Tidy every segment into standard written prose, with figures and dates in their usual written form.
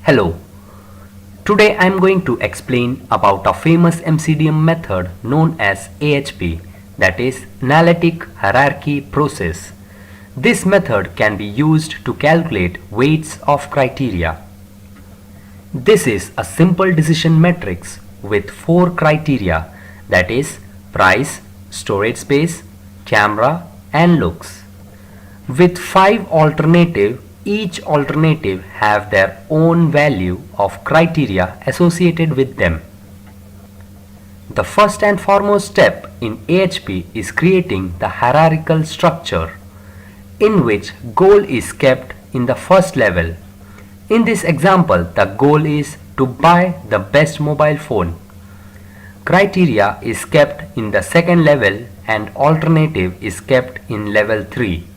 Hello, today I am going to explain about a famous MCDM method known as AHP, that is Analytic Hierarchy Process. This method can be used to calculate weights of criteria. This is a simple decision matrix with 4 criteria, that is price, storage space, camera and looks. With 5 alternatives, each alternative have their own value of criteria associated with them. The first and foremost step in AHP is creating the hierarchical structure, in which goal is kept in the first level. In this example, the goal is to buy the best mobile phone. Criteria is kept in the second level and alternative is kept in level 3.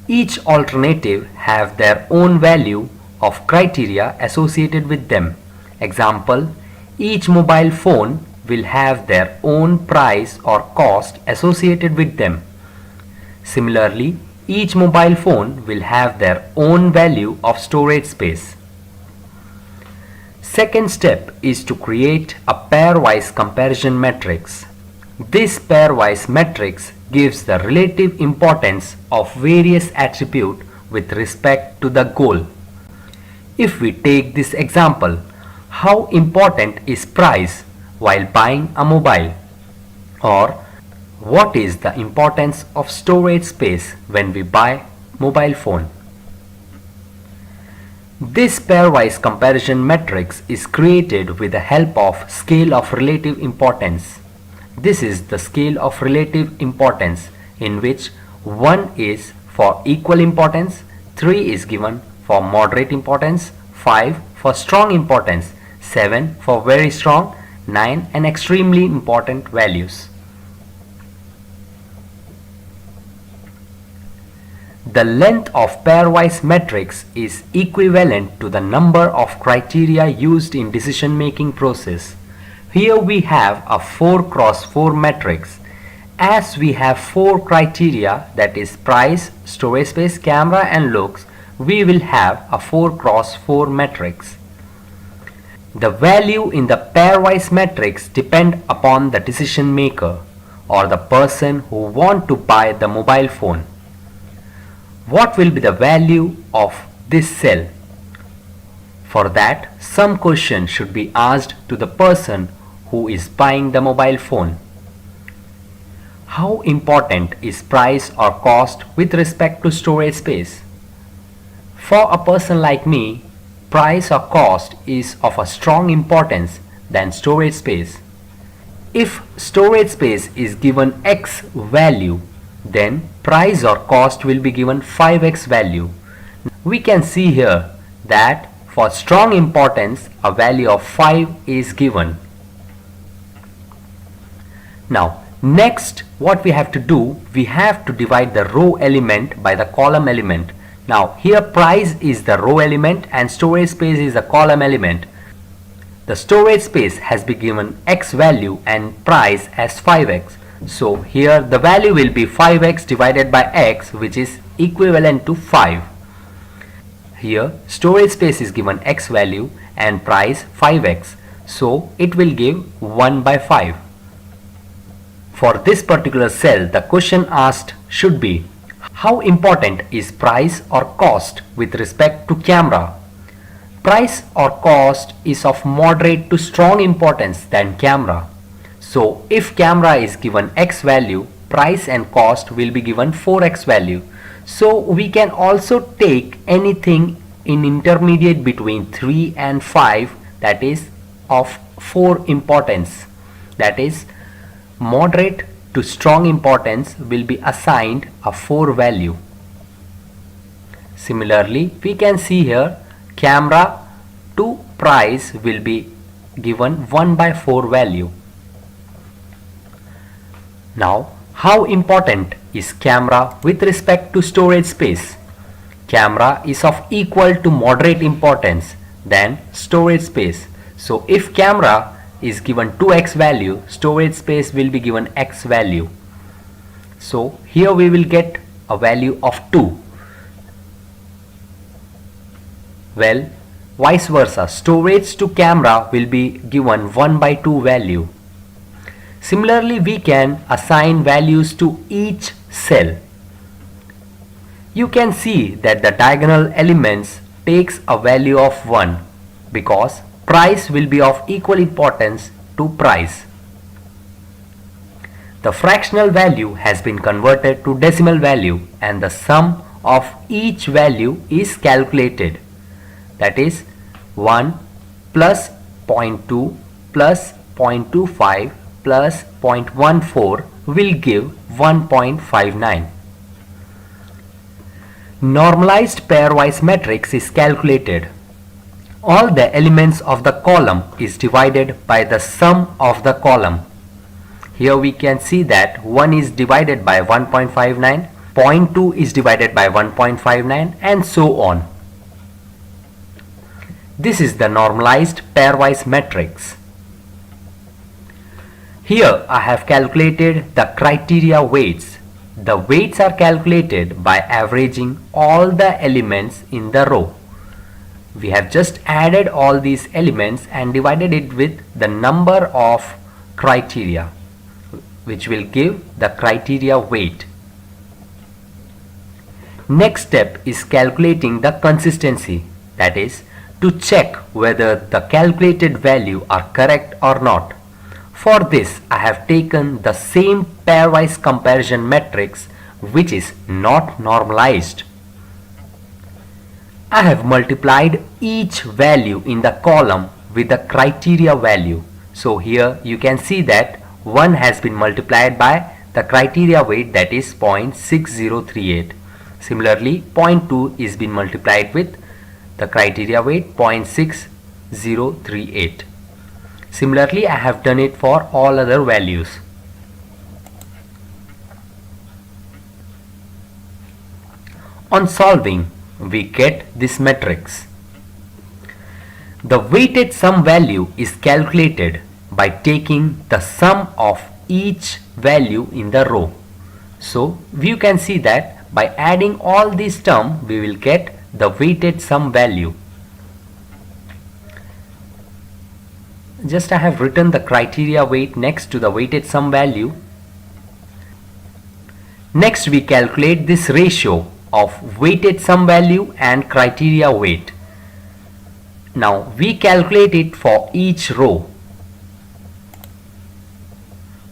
Each alternative have their own value of criteria associated with them. Example, each mobile phone will have their own price or cost associated with them. Similarly, each mobile phone will have their own value of storage space. Second step is to create a pairwise comparison matrix. This pairwise matrix gives the relative importance of various attributes with respect to the goal. If we take this example, how important is price while buying a mobile? Or what is the importance of storage space when we buy mobile phone? This pairwise comparison matrix is created with the help of scale of relative importance. This is the scale of relative importance, in which 1 is for equal importance, 3 is given for moderate importance, 5 for strong importance, 7 for very strong, 9 and extremely important values. The length of pairwise matrix is equivalent to the number of criteria used in decision making process. Here we have a 4 cross 4 matrix. As we have 4 criteria, that is price, storage space, camera and looks, we will have a 4 cross 4 matrix. The value in the pairwise matrix depend upon the decision maker or the person who want to buy the mobile phone. What will be the value of this cell? For that, some question should be asked to the person who is buying the mobile phone. How important is price or cost with respect to storage space? For a person like me, price or cost is of a strong importance than storage space. If storage space is given X value, then price or cost will be given 5x value. We can see here that for strong importance a value of 5 is given. Now next what we have to do, we have to divide the row element by the column element. Now here price is the row element and storage space is the column element. The storage space has been given X value and price as 5x. So here the value will be 5x divided by x, which is equivalent to 5. Here storage space is given x value and price 5x. So it will give 1 by 5. For this particular cell, the question asked should be, how important is price or cost with respect to camera? Price or cost is of moderate to strong importance than camera. So if camera is given X value, price and cost will be given 4x value. So we can also take anything in intermediate between 3 and 5, that is of 4 importance. That is moderate to strong importance will be assigned a 4 value. Similarly, we can see here camera to price will be given 1 by 4 value. Now, how important is camera with respect to storage space? Camera is of equal to moderate importance than storage space. So if camera is given 2x value, storage space will be given x value. So here we will get a value of 2. Well, vice versa, storage to camera will be given 1 by 2 value. Similarly, we can assign values to each cell. You can see that the diagonal elements takes a value of 1 because price will be of equal importance to price. The fractional value has been converted to decimal value and the sum of each value is calculated. That is 1 plus 0.2 plus 0.25 plus 0.14 will give 1.59. Normalized pairwise matrix is calculated. All the elements of the column is divided by the sum of the column. Here we can see that 1 is divided by 1.59, 0.2 is divided by 1.59 and so on. This is the normalized pairwise matrix. Here I have calculated the criteria weights. The weights are calculated by averaging all the elements in the row. We have just added all these elements and divided it with the number of criteria, which will give the criteria weight. Next step is calculating the consistency, that is to check whether the calculated value are correct or not. For this I have taken the same pairwise comparison matrix which is not normalized. I have multiplied each value in the column with the criteria value. So here you can see that 1 has been multiplied by the criteria weight, that is 0.6038. Similarly 0.2 is been multiplied with the criteria weight 0.6038. Similarly I have done it for all other values. On solving, we get this matrix. The weighted sum value is calculated by taking the sum of each value in the row. So you can see that by adding all these terms we will get the weighted sum value. Just I have written the criteria weight next to the weighted sum value. Next we calculate this ratio of weighted sum value and criteria weight. Now we calculate it for each row.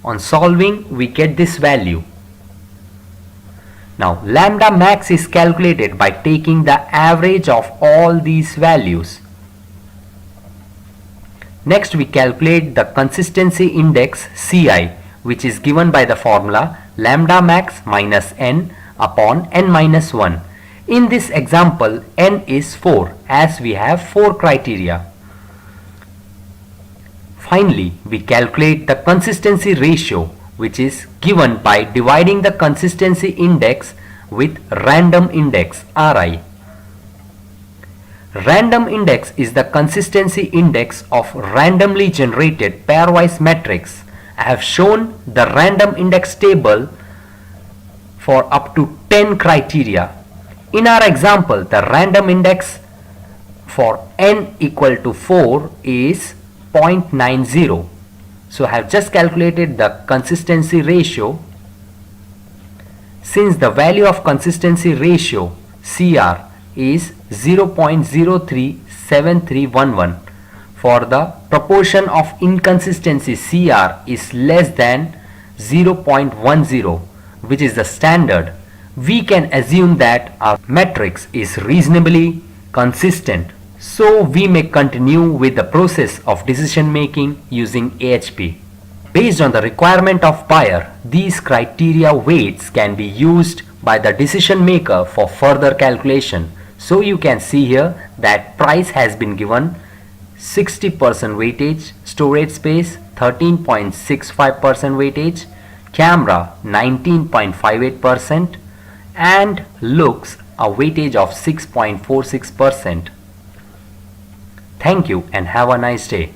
On solving we get this value. Now lambda max is calculated by taking the average of all these values. Next we calculate the consistency index Ci, which is given by the formula lambda max minus n upon n minus 1. In this example n is 4 as we have 4 criteria. Finally we calculate the consistency ratio, which is given by dividing the consistency index with random index Ri. Random index is the consistency index of randomly generated pairwise matrix. I have shown the random index table for up to 10 criteria. In our example, the random index for n equal to 4 is 0.90. So I have just calculated the consistency ratio. Since the value of consistency ratio CR is 0.037311, for the proportion of inconsistency CR is less than 0.10, which is the standard, we can assume that our matrix is reasonably consistent. So we may continue with the process of decision making using AHP. Based on the requirement of buyer, these criteria weights can be used by the decision maker for further calculation. So you can see here that price has been given 60% weightage, storage space 13.65% weightage, camera 19.58%, and looks a weightage of 6.46%. Thank you and have a nice day.